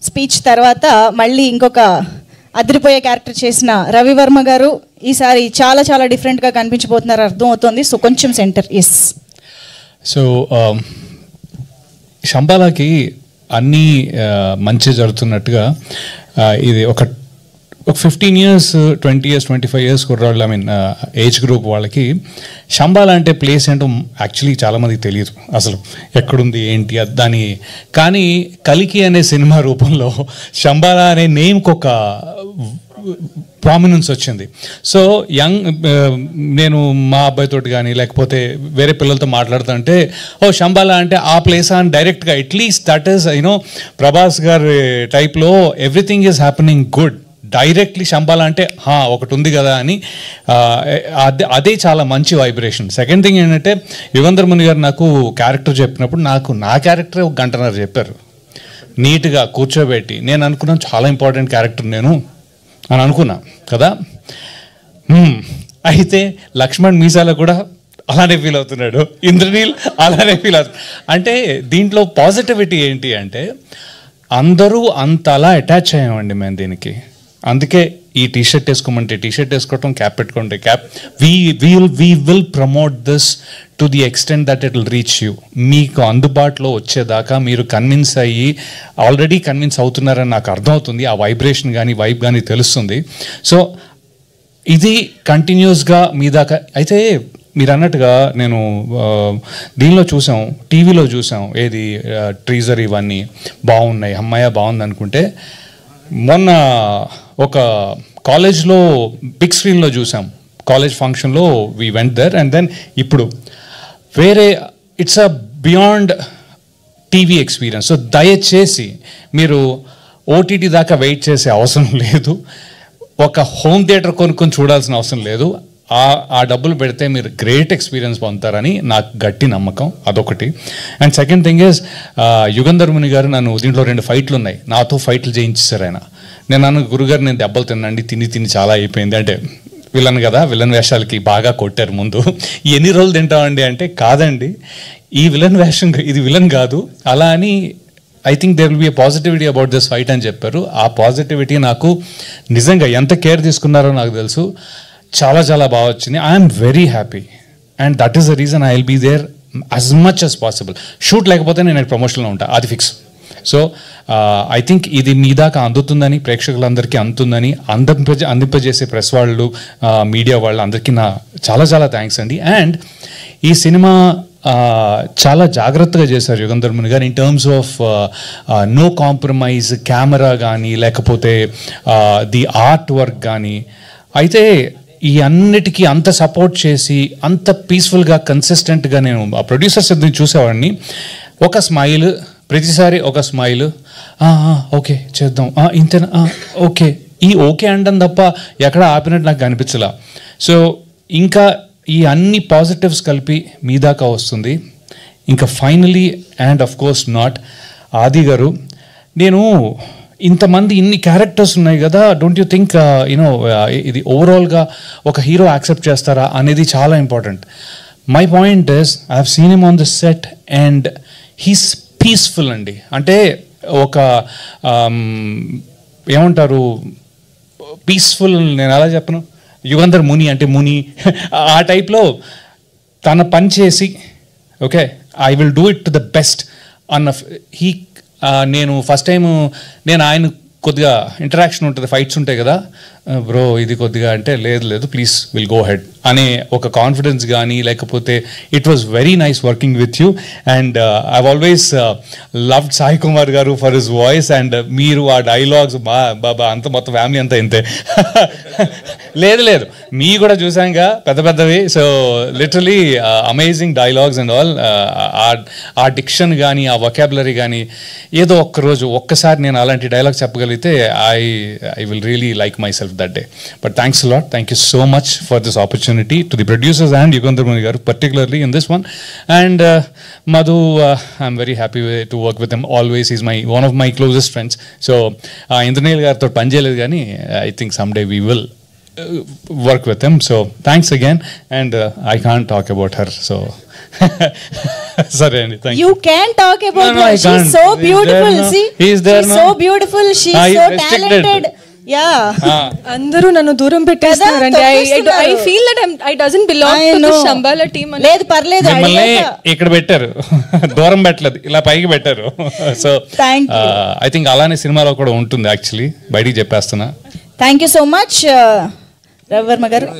Speech తర్వాత మళ్ళీ ఇంకొక అదిరిపోయే క్యారెక్టర్ చేసిన రవివర్మ గారు ఈసారి చాలా చాలా డిఫరెంట్గా కనిపించబోతున్నారు అర్థం అవుతుంది. సో కొంచెం సెంటర్. ఎస్. సో శంబాలాకి అన్నీ మంచి జరుగుతున్నట్టుగా ఇది ఒక 15 years 20 years 25 years కుర్రాళ్ళు, ఐ మీన్ ఏజ్ గ్రూప్ వాళ్ళకి శంబాలా అంటే ప్లేస్ ఏంటో యాక్చువల్లీ చాలామందికి తెలియదు అసలు ఎక్కడుంది ఏంటి దాని. కానీ కలికి అనే సినిమా రూపంలో శంబాలా అనే నేమ్కి ఒక ప్రామినెన్స్ వచ్చింది. సో నేను మా అబ్బాయితో కానీ లేకపోతే వేరే పిల్లలతో మాట్లాడుతుంటే శంబాలా అంటే ఆ ప్లేస్ అని డైరెక్ట్గా అట్లీస్ట్ దట్ ఈస్ ప్రభాస్ గారి టైప్లో everything is happening good. Directly Shambhala అంటే ఒకటి ఉంది కదా అని అదే చాలా మంచి వైబ్రేషన్. సెకండ్ థింగ్ ఏంటంటే యుగంధర్ ముని గారు నాకు క్యారెక్టర్ చెప్పినప్పుడు నా క్యారెక్టరే 1.5 గంట చెప్పారు నీట్గా కూర్చోబెట్టి. నేను అనుకున్నాను చాలా ఇంపార్టెంట్ క్యారెక్టర్ నేను అని అనుకున్నా కదా. అయితే లక్ష్మణ్ మీసాల కూడా అలానే ఫీల్ అవుతున్నాడు, ఇంద్రనీల్ అలానే ఫీల్ అవుతున్నాడు. అంటే దీంట్లో పాజిటివిటీ ఏంటి అంటే అందరూ అంత అలా అటాచ్ అయ్యామండి మేము దీనికి. అందుకే ఈ టీషర్ట్ వేసుకోమంటే టీషర్ట్ వేసుకోవటం, క్యాప్ పెట్టుకుంటే cap. We will promote this to the extent that it will reach you. మీకు అందుబాటులో వచ్చేదాకా మీరు కన్విన్స్ అయ్యి ఆల్రెడీ కన్విన్స్ అవుతున్నారని నాకు అర్థమవుతుంది. ఆ వైబ్రేషన్ కానీ వైబ్ కానీ తెలుస్తుంది. సో ఇది కంటిన్యూస్గా మీ దాకా. అయితే మీరు అన్నట్టుగా నేను దీనిలో చూసాం, టీవీలో చూసాం, ఏది ట్రీజర్ ఇవన్నీ బాగున్నాయి, అమ్మాయ బాగుంది అనుకుంటే మొన్న ఒక కాలేజ్లో బిగ్ స్క్రీన్లో చూసాం, కాలేజ్ ఫంక్షన్లో we went there. And then ఇప్పుడు వేరే it's a beyond TV experience. So దయచేసి మీరు ఓటీటీ దాకా వెయిట్ చేసే అవసరం లేదు, ఒక హోమ్ థియేటర్ కొనుక్కొని చూడాల్సిన అవసరం లేదు. ఆ డబ్బులు పెడితే మీరు గ్రేట్ ఎక్స్పీరియన్స్ పొందుతారని నాకు గట్టి నమ్మకం. అదొకటి. And second thing is Yugandhar Muni గారు నన్ను దీంట్లో 2 ఫైట్లు ఉన్నాయి, నాతో ఫైట్లు చేయించారు ఆయన. నేను అన్న గురుగారు నేను దెబ్బలు తినండి, తిని చాలా అయిపోయింది. అంటే విలన్ కదా, విలన్ వేషాలకి బాగా కొట్టారు ముందు. ఎన్ని రోజులు తింటామండి అంటే కాదండి, ఈ విలన్ వేషం ఇది విలన్ కాదు అలా అని. I think there will be a positivity about this fight అని చెప్పారు. ఆ పాజిటివిటీ నాకు నిజంగా ఎంత కేర్ తీసుకున్నారో నాకు తెలుసు. చాలా చాలా బాగా వచ్చింది. I'm very happy and that is the reason I will be there as much as possible. Shoot లేకపోతే నేను ప్రమోషన్లో ఉంటాను, అది ఫిక్స్. సో ఐ థింక్ ఇది మీ దాకా అందుతుందని, ప్రేక్షకులందరికీ అందుతుందని, అందింపజేసే ప్రెస్ వాళ్ళు, మీడియా వాళ్ళు అందరికీ నా చాలా చాలా థ్యాంక్స్ అండి. అండ్ ఈ సినిమా చాలా జాగ్రత్తగా చేశారు యుగంధర్ ముని గారు in terms of no compromise, camera కానీ లేకపోతే ది ఆర్ట్ వర్క్ కానీ. అయితే ఈ అన్నిటికీ అంత సపోర్ట్ చేసి అంత పీస్ఫుల్గా కన్సిస్టెంట్గా నేను ఆ ప్రొడ్యూసర్స్ చూసేవాడిని. ఒక స్మైల్, ప్రతిసారి ఒక స్మైల్, ఓకే చేద్దాం, ఇంతేనా, ఓకే, ఈ ఓకే అనడం తప్ప ఎక్కడ ఆపినట్టు నాకు అనిపించలా. సో ఇంకా ఈ అన్ని పాజిటివ్స్ కలిపి మీ దాకా వస్తుంది. ఇంకా finally and of course not ఆది గారు, నేను ఇంతమంది ఇన్ని క్యారెక్టర్స్ ఉన్నాయి కదా, డోంట్ యూ థింక్ ఇది ఓవరాల్గా ఒక హీరో యాక్సెప్ట్ చేస్తారా అనేది చాలా important. My point is I have seen him on the set and he's peaceful అండి. అంటే ఒక ఏమంటారు పీస్ఫుల్, నేను అలా చెప్పను, యుగంధర్ ముని అంటే ముని ఆ టైప్లో తన పని చేసి okay I will do it to the best అన్న నేను ఫస్ట్ టైం నేను ఆయన కొద్దిగా ఇంటరాక్షన్ ఉంటుంది, ఫైట్స్ ఉంటాయి కదా బ్రో ఇది కొద్దిగా అంటే లేదు ప్లీజ్ విల్ గో హెడ్ అనే ఒక కాన్ఫిడెన్స్ కానీ లేకపోతే it was very nice working with you. And I always loved Sai Kumar గారు ఫర్ హిస్ వాయిస్. అండ్ మీరు ఆ డైలాగ్స్ బాబా అంత మొత్తం ఫ్యామిలీ అంతా ఇంతే లేదు మీ కూడా చూసాంగా పెద్దవి. So literally amazing dialogues and all. ఆ డిక్షన్ కానీ ఆ వొకాబులరీ కానీ ఏదో ఒక్కసారి నేను అలాంటి డైలాగ్ చెప్పగలిగితే I will really like my self that day. But thanks a lot. Thank you so much for this opportunity to the producers and Yugandhar Muni garu particularly in this one. And Madhu, I'm very happy to work with him always. He's one of my closest friends. So Indranil garu tho pan cheyaledu gaani I think someday we will work with him. So thanks again, and I can't talk about her. So sorry, Andy. Thank you. You can talk about No, her. I She's can't. so He's beautiful. there, no? See, He's there, she's no? so beautiful. She's He's so restricted. talented. Yeah. అందరూ నన్ను దూరం పెట్టేస్తున్నారండి. తొక్కేస్తున్నారు. I feel that I doesn't belong I to the know. Shambhala team. లేదు పర్లేదు మిమ్మల్ని అడిగాక. ఇక్కడ పెట్టారు, దూరం పెట్టలేదు, ఇలా పైకి పెట్టారు. So Thank you. I think అలానే సినిమాలో కూడా ఉంటుంది యాక్చువల్లీ, బయటికి చెప్పేస్తున్నా. Thank you so much Ravivarma గారు.